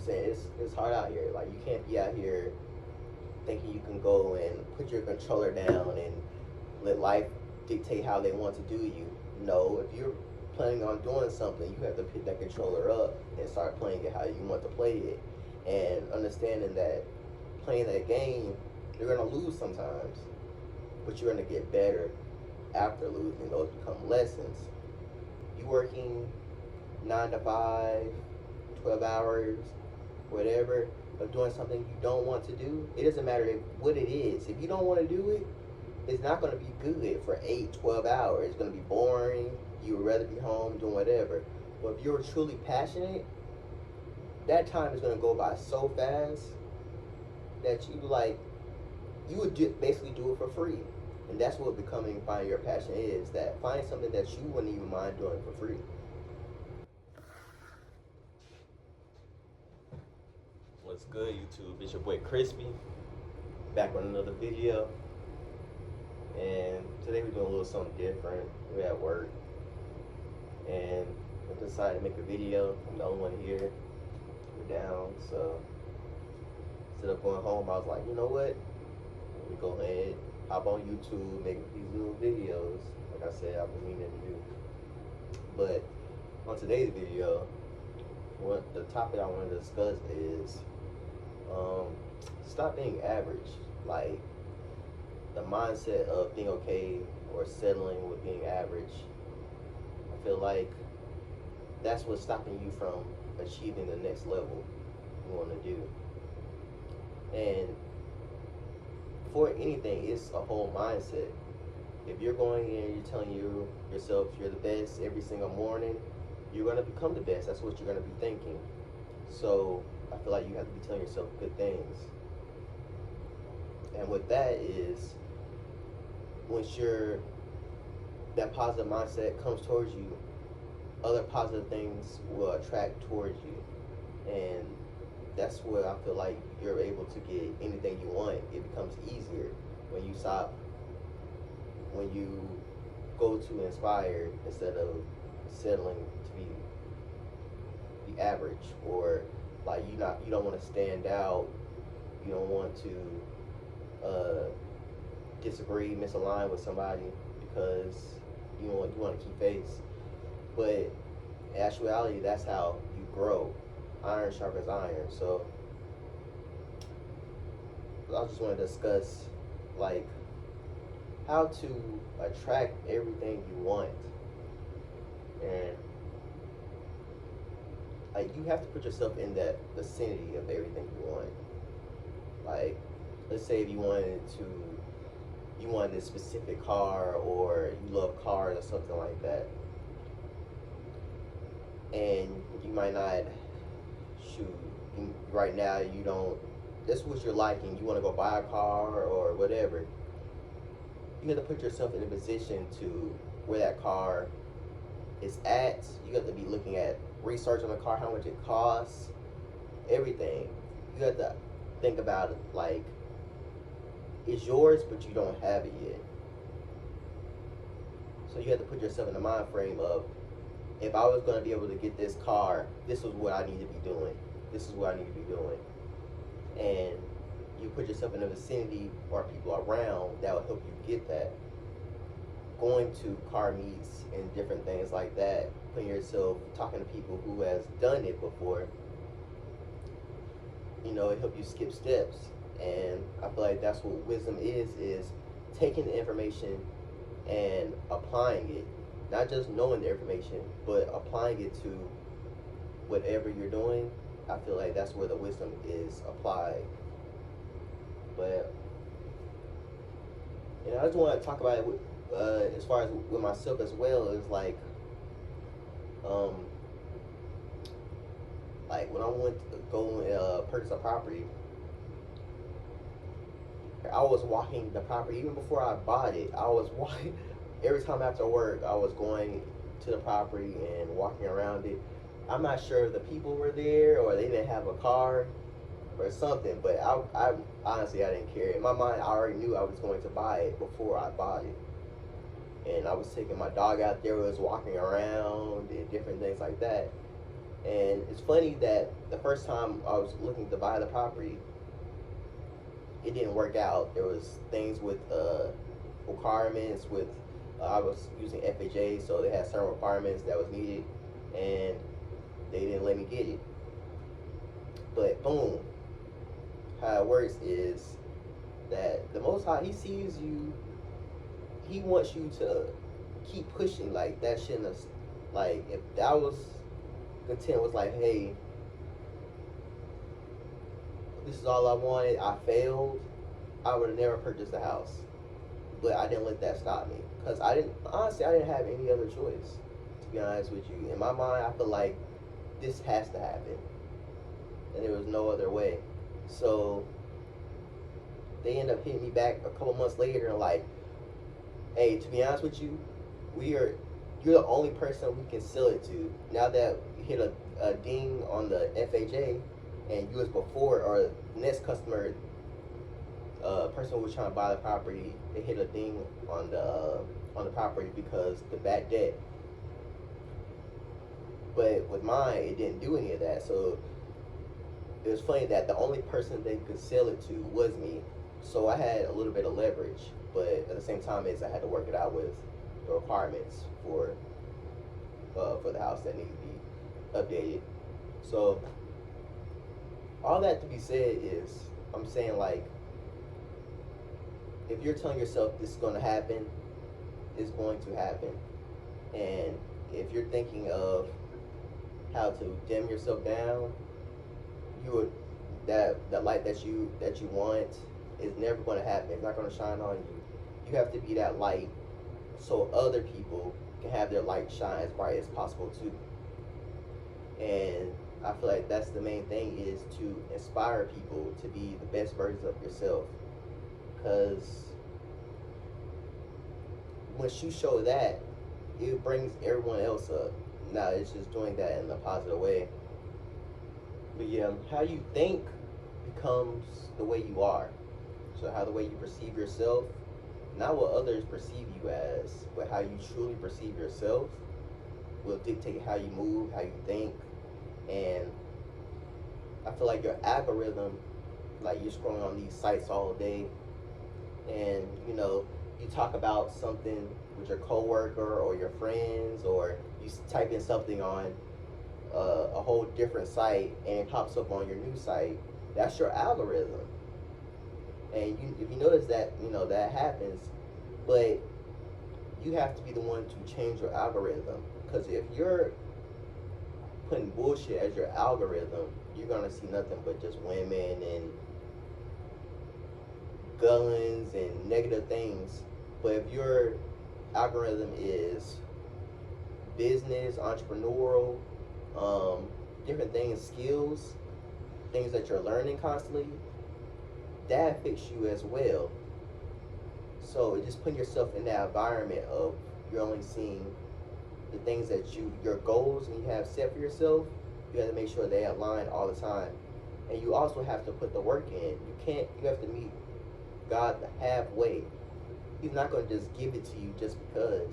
saying, it's hard out here. Like, you can't be out here thinking you can go and put your controller down and let life dictate how they want to do you. No, if you're planning on doing something, you have to pick that controller up and start playing it how you want to play it. And understanding that playing that game, you're going to lose sometimes, but you're going to get better after losing. Those become lessons. You working 9 to 5, 12 hours, whatever, of doing something you don't want to do, it doesn't matter what it is. If you don't want to do it, it's not going to be good for 8, 12 hours. It's going to be boring. You would rather be home doing whatever. But if you're truly passionate, that time is going to go by so fast that you would basically do it for free. And that's what becoming finding your passion is, that find something that you wouldn't even mind doing for free. What's good, YouTube? It's your boy Crispy, back with another video. And today we're doing a little something different. We're at work, and I decided to make a video. I'm the only one here. We're down, so instead of going home, I was like, you know what? Let me go ahead, hop on YouTube, make these little videos. Like I said, I've been meaning to do. But on today's video, the topic I want to discuss is stop being average. Like, the mindset of being okay or settling with being average. I feel like that's what's stopping you from achieving the next level you want to do. And for anything, it's a whole mindset. If you're going in and you're telling yourself you're the best every single morning, you're going to become the best. That's what you're going to be thinking. So I feel like you have to be telling yourself good things. And with that is, once that positive mindset comes towards you, other positive things will attract towards you. And that's where I feel like you're able to get anything you want. It becomes easier when you go to inspire instead of settling to be average, or like you don't want to stand out. You don't want to disagree, misalign with somebody because you want to keep face. But in actuality, that's how you grow. Iron sharpens iron. So I just want to discuss like how to attract everything you want. And like, you have to put yourself in that vicinity of everything you want. Like, let's say if you wanted this specific car, or you love cars or something like that, and you might not right now you don't, that's what you're liking, you want to go buy a car or whatever. You have to put yourself in a position to where that car is at. You have to be looking at research on the car, how much it costs, everything. You have to think about it like it's yours, but you don't have it yet. So you have to put yourself in the mind frame of, if I was going to be able to get this car, this is what I need to be doing. This is what I need to be doing. And you put yourself in a vicinity or people around that will help you get that. Going to car meets and different things like that, putting yourself, talking to people who has done it before, it help you skip steps. And I feel like that's what wisdom is taking the information and applying it. Not just knowing the information, but applying it to whatever you're doing. I feel like that's where the wisdom is applied. But I just want to talk about it as far as with myself as well. Is like when I went to go purchase a property, I was walking the property even before I bought it. I was walking every time after work. I was going to the property and walking around it. I'm not sure if the people were there or they didn't have a car or something, but I honestly, I didn't care. In my mind, I already knew I was going to buy it before I bought it. And I was taking my dog out there, was walking around and different things like that. And it's funny that the first time I was looking to buy the property, it didn't work out. There was things with requirements with I was using FHA, so they had certain requirements that was needed, and they didn't let me get it. But boom, how it works is that the Most High, He sees you. He wants you to keep pushing. Like that shouldn't have. Like if that was content was like, hey, this is all I wanted. I failed. I would have never purchased the house. But I didn't let that stop me because I didn't have any other choice. To be honest with you, in my mind, I feel like this has to happen, and there was no other way. So they end up hitting me back a couple months later and like, hey, to be honest with you, you're the only person we can sell it to. Now that you hit a ding on the FHA, and you was before or next customer, person who was trying to buy the property, they hit a ding on the property because the bad debt. But with mine, it didn't do any of that. So it was funny that the only person they could sell it to was me. So I had a little bit of leverage, but at the same time, I had to work it out with the requirements for the house that needed to be updated. So all that to be said is, I'm saying like, if you're telling yourself this is going to happen, it's going to happen. And if you're thinking of how to dim yourself down, you would that light that you want is never going to happen. It's not going to shine on you. You have to be that light so other people can have their light shine as bright as possible too. And I feel like that's the main thing, is to inspire people to be the best versions of yourself. Because once you show that, it brings everyone else up. Now it's just doing that in a positive way. But yeah, how you think becomes the way you are. So how the way you perceive yourself, not what others perceive you as, but how you truly perceive yourself will dictate how you move, how you think. And I feel like your algorithm, like you're scrolling on these sites all day, and you talk about something with your coworker or your friends, or you type in something on a whole different site and it pops up on your new site. That's your algorithm. And if you notice that, that happens, but you have to be the one to change your algorithm. Because if you're putting bullshit as your algorithm, you're gonna see nothing but just women and guns and negative things. But if your algorithm is business, entrepreneurial, different things, skills, things that you're learning constantly, that fits you as well. So just putting yourself in that environment of you're only seeing the things that your goals and you have set for yourself, you have to make sure they align all the time. And you also have to put the work in. You have to meet God halfway. He's not going to just give it to you just because.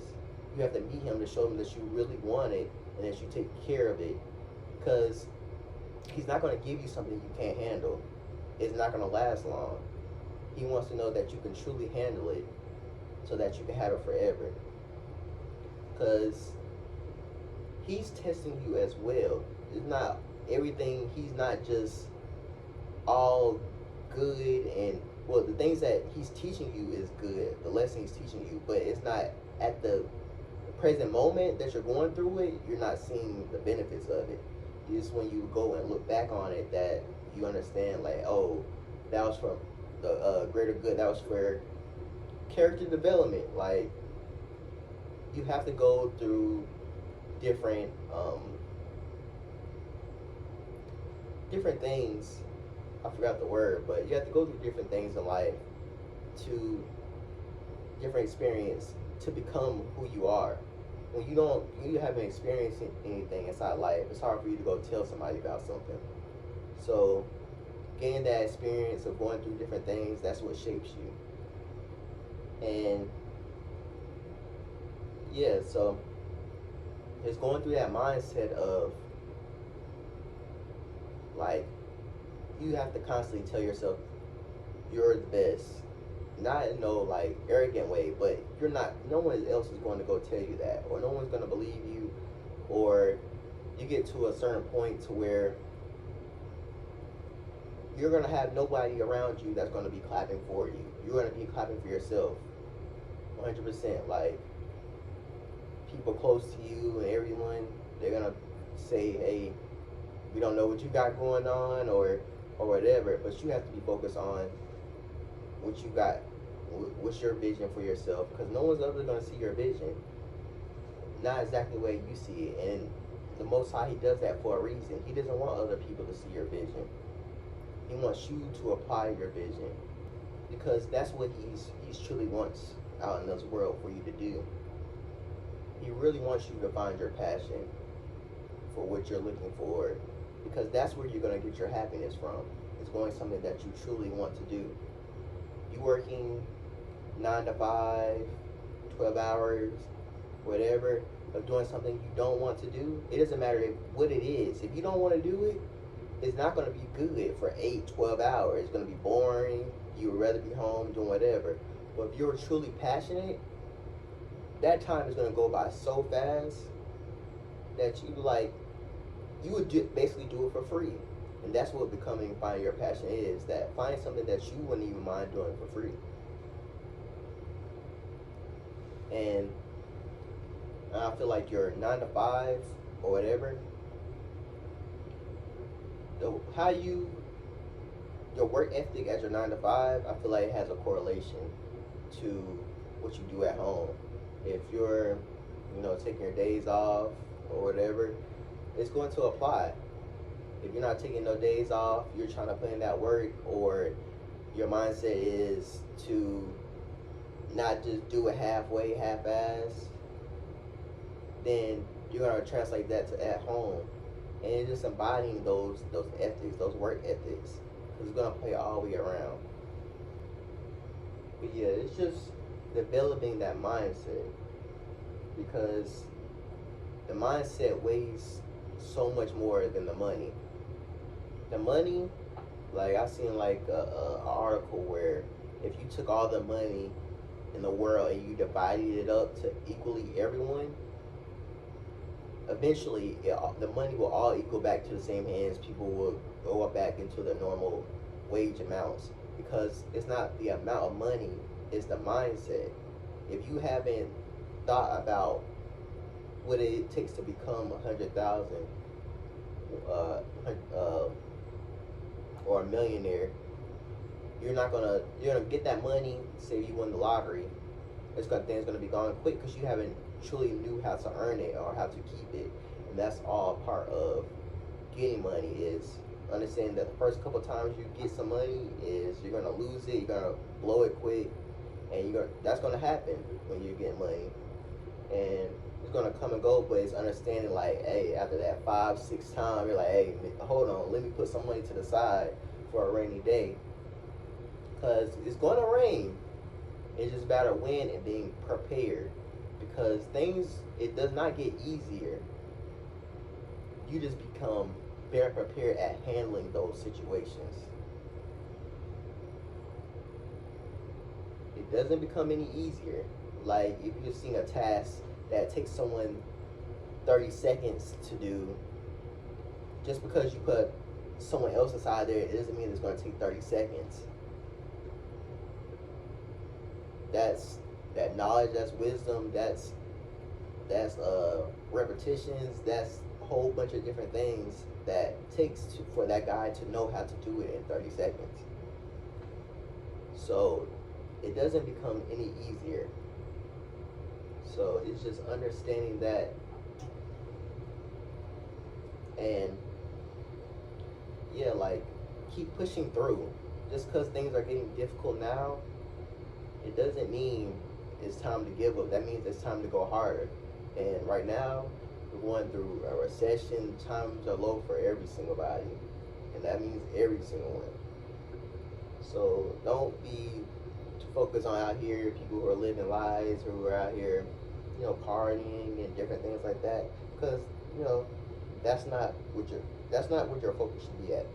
You have to meet him to show him that you really want it and that you take care of it. Because he's not going to give you something you can't handle. It's not going to last long. He wants to know that you can truly handle it so that you can have it forever. Because he's testing you as well. It's not everything. He's not just all good and, well, the things that he's teaching you is good. The lesson he's teaching you, but it's not at the present moment that you're going through it. You're not seeing the benefits of it. It's when you go and look back on it that you understand, like, oh, that was from the greater good. That was for character development. Like, you have to go through different things. I forgot the word, but you have to go through different things in life, to different experience to become who you are. When you haven't experienced anything inside life, it's hard for you to go tell somebody about something. So getting that experience of going through different things, that's what shapes you. And yeah, so it's going through that mindset of Like, you have to constantly tell yourself you're the best. Not in no like arrogant way, but you're not. No one else is going to go tell you that, or no one's going to believe you, or you get to a certain point to where you're going to have nobody around you that's going to be clapping for you. You're going to be clapping for yourself, 100%. Like, people close to you and everyone, they're going to say, hey, we don't know what you got going on, or whatever, but you have to be focused on what you got, what's your vision for yourself, because no one's ever going to see your vision, not exactly the way you see it. And the Most High, he does that for a reason. He doesn't want other people to see your vision. He wants you to apply your vision, because that's what he's truly wants out in this world for you to do. He really wants you to find your passion for what you're looking for, because that's where you're going to get your happiness from. It's going something that you truly want to do. You working 9 to 5, 12 hours, whatever, of doing something you don't want to do, it doesn't matter what it is. If you don't want to do it, it's not going to be good for 8, 12 hours. It's going to be boring. You would rather be home doing whatever. But if you're truly passionate, that time is going to go by so fast that you would basically do it for free. And that's what finding your passion is. That find something that you wouldn't even mind doing for free. And I feel like your 9 to 5 or whatever, your work ethic at your 9 to 5, I feel like it has a correlation to what you do at home. If you're, taking your days off or whatever, it's going to apply. If you're not taking no days off, you're trying to put in that work, or your mindset is to not just do it halfway, half-ass, then you're going to translate that to at home. And it's just embodying those ethics, those work ethics. It's going to play all the way around. But yeah, it's just developing that mindset, because the mindset weighs so much more than the money. The money, like I seen like a article where if you took all the money in the world and you divided it up to equally everyone, eventually the money will all equal back to the same hands. People will go up back into the normal wage amounts, because it's not the amount of money, it's the mindset. If you haven't thought about what it takes to become 100,000 or a millionaire, you're gonna get that money. Say you won the lottery, things gonna be gone quick, because you haven't truly knew how to earn it or how to keep it. And that's all part of getting money, is understanding that the first couple times you get some money is you're gonna lose it, you're gonna blow it quick, and that's gonna happen when you get money. And it's gonna come and go, but it's understanding like, hey, after that 5, 6 times, you're like, hey, hold on, let me put some money to the side for a rainy day, because it's gonna rain. It's just about when and being prepared, because it does not get easier. You just become better prepared at handling those situations. It doesn't become any easier. Like, if you're seeing a task that takes someone 30 seconds to do, just because you put someone else inside there, it doesn't mean it's going to take 30 seconds. That's that knowledge, that's wisdom, that's repetitions, that's a whole bunch of different things that takes for that guy to know how to do it in 30 seconds. So it doesn't become any easier. So it's just understanding that, and yeah, like, keep pushing through. Just because things are getting difficult now, it doesn't mean it's time to give up. That means it's time to go harder. And right now, we're going through a recession. Times are low for every single body, and that means every single one. So don't be too focused on out here people who are living lives, who are out here, partying and different things like that, because that's not what That's not what your focus should be at.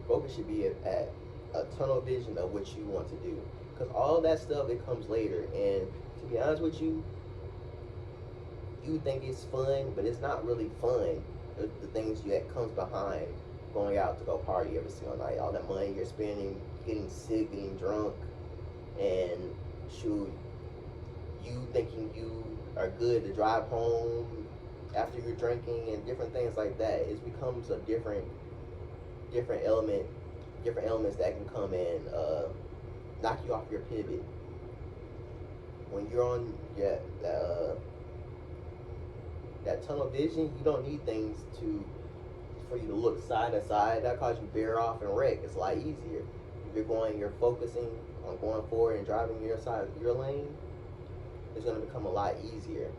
Focus should be at a tunnel vision of what you want to do. Because all that stuff, it comes later. And to be honest with you, you think it's fun, but it's not really fun. The things that comes behind going out to go party every single night, all that money you're spending, getting sick, getting drunk, and shoot, you thinking you are good to drive home after you're drinking and different things like that. It becomes a different elements that can come and knock you off your pivot. When you're on that tunnel vision, you don't need things for you to look side to side. That causes you veer off and wreck. It's a lot easier. If you're focusing on going forward and driving your side, your lane, it's going to become a lot easier.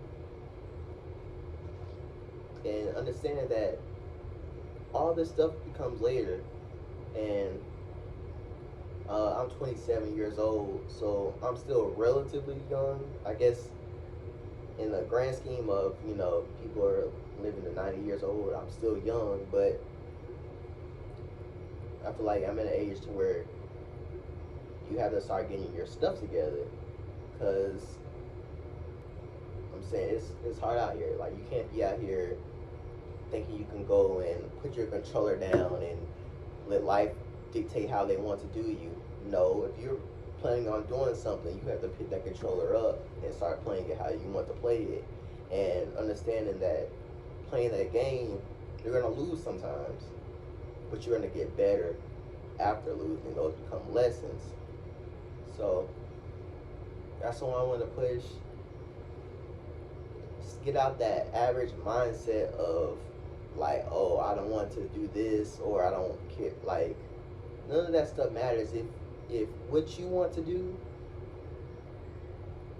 And understanding that all this stuff becomes later. And I'm 27 years old, so I'm still relatively young. I guess in the grand scheme of, people are living to 90 years old, I'm still young, but I feel like I'm at an age to where you have to start getting your stuff together, because I'm saying it's hard out here. Like, you can't be out here thinking you can go and put your controller down and let life dictate how they want to do you. No, if you're planning on doing something, you have to pick that controller up and start playing it how you want to play it. And understanding that playing that game, you're going to lose sometimes, but you're going to get better after losing. Those become lessons. So that's what I want to push. Just get out that average mindset of like, oh, I don't want to do this, or I don't care. Like, none of that stuff matters if what you want to do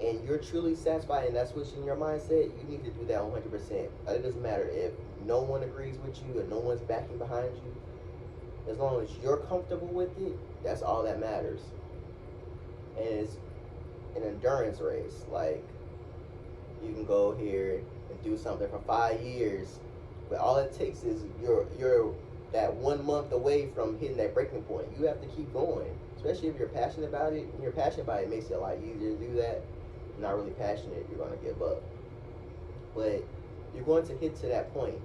and you're truly satisfied and that's what's in your mindset, you need to do that 100%. It doesn't matter if no one agrees with you and no one's backing behind you. As long as you're comfortable with it, that's all that matters. And it's an endurance race. Like, you can go here and do something for 5 years, but all it takes is you're that 1 month away from hitting that breaking point. You have to keep going, especially if you're passionate about it. When you're passionate about it, it makes it a lot easier to do that. If you're not really passionate, you're going to give up. But you're going to get to that point,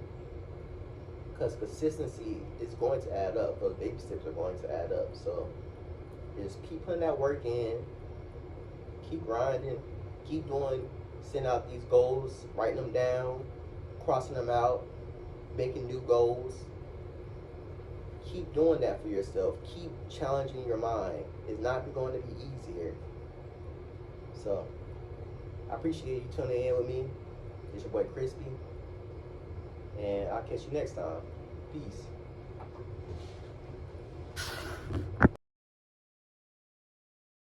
because consistency is going to add up. Those baby steps are going to add up. So just keep putting that work in, keep grinding, keep doing, send out these goals, writing them down, crossing them out, making new goals. Keep doing that for yourself. Keep challenging your mind. It's not going to be easier. So I appreciate you tuning in with me. It's your boy Crispy, and I'll catch you next time. Peace.